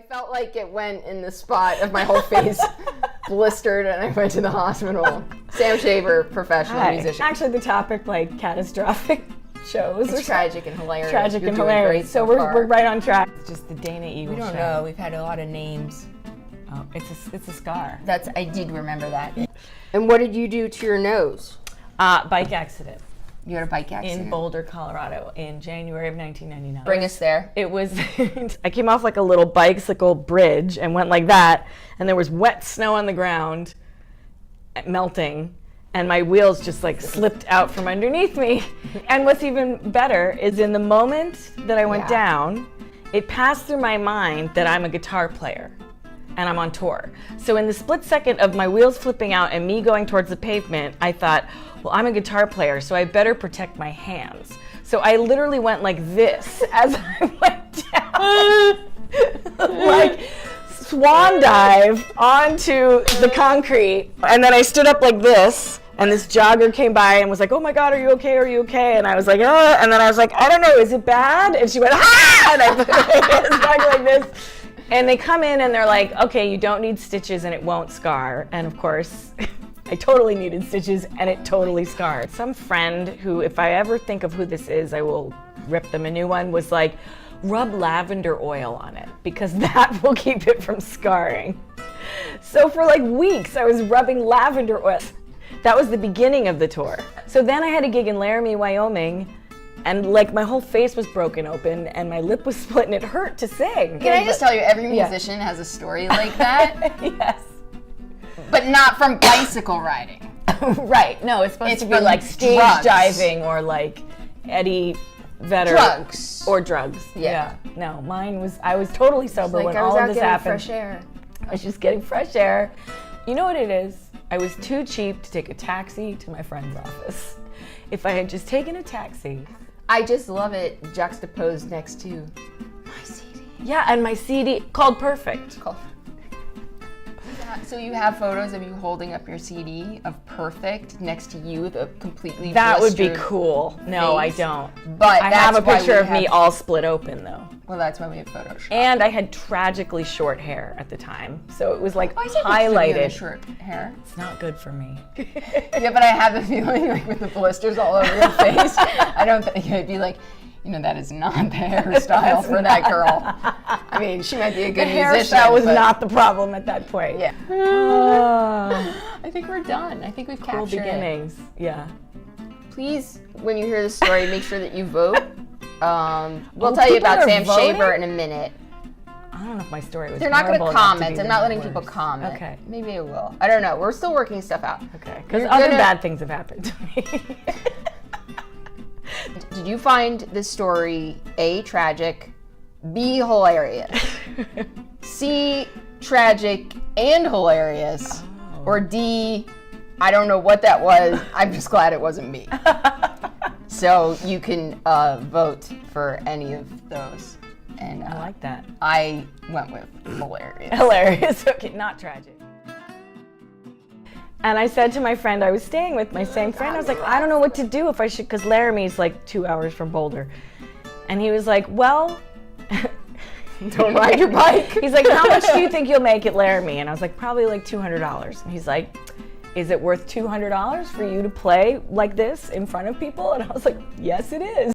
I felt like it went in the spot of my whole face, blistered, and I went to the hospital. Sam Shaver, professional musician. Actually, the topic, like, catastrophic shows. It's tragic and hilarious. Tragic and hilarious. So we're right on track. It's just the Dana Eagle We don't show. know. We've had a lot of names. Oh, it's a scar. I did remember that. And what did you do to your nose? Bike accident. You had a bike accident? In Boulder, Colorado, in January of 1999. Bring us there. It was, I came off like a little bicycle bridge and went like that, and there was wet snow on the ground, melting, and my wheels just like slipped out from underneath me. And what's even better is in the moment that I went down, it passed through my mind that I'm a guitar player and I'm on tour. So in the split second of my wheels flipping out and me going towards the pavement, I thought, well, I'm a guitar player, so I better protect my hands. So I literally went like this as I went down. Like swan dive onto the concrete. And then I stood up like this, and this jogger came by and was like, oh my God, are you okay? Are you okay? And I was like, oh, and then I was like, I don't know, is it bad? And she went, ah! And I put my hands back like this. And they come in and they're like, okay, you don't need stitches and it won't scar. And of course, I totally needed stitches and it totally scarred. Some friend who, if I ever think of who this is, I will rip them a new one, was like, rub lavender oil on it because that will keep it from scarring. So for like weeks, I was rubbing lavender oil. That was the beginning of the tour. So then I had a gig in Laramie, Wyoming, and like my whole face was broken open and my lip was split and it hurt to sing. Can I just tell you, every musician has a story like that? Yes. But not from bicycle riding. Right, no, it's supposed to be from like stage drugs. diving or like Eddie Vedder. Drugs. Or drugs. Yeah. No, mine was, I was totally sober Like when I was all out of this getting happened. fresh air. I was just getting fresh air. You know what it is? I was too cheap to take a taxi to my friend's office. If I had just taken a taxi. I just love it juxtaposed next to my CD. Yeah, and my CD called Perfect. So you have photos of you holding up your CD of Perfect next to you with a completely That would be blistered cool. No, I face. don't. But I have a that's why picture we of me have- all split open though. Well, that's why we have Photoshop. And I had tragically short hair at the time. So it was like Why is it because you have highlighted. short hair? It's not good for me. Yeah, but I have the feeling like with the blisters all over your face, I don't think I'd be like, you know, that is not the hairstyle for that girl. I mean, she might be a good musician. Hairstyle was but not the problem at that point. Yeah. Oh, I think we're done. I think we've cool captured it. beginnings. Yeah. Please, when you hear the story, make sure that you vote. We'll Oh, tell you people about are Sam voting? Shaver in a minute. I don't know if my story was They're not going horrible to enough comment. be I'm the not letting worst. people comment. Okay. Maybe I will. I don't know. We're still working stuff out. Okay. Because You're other gonna- bad things have happened to me. Did you find this story A, tragic, B, hilarious, C, tragic and hilarious, or D, I don't know what that was, I'm just glad it wasn't me. So you can vote for any of those. And I like that. I went with hilarious. Hilarious. Okay, not tragic. And I said to my friend, I was staying with my same friend, I was like, I don't know what to do if I should, because Laramie's like 2 hours from Boulder. And he was like, well, Don't ride your bike. he's like, how much do you think you'll make at Laramie? And I was like, probably like $200. And he's like, is it worth $200 for you to play like this in front of people? And I was like, yes, it is.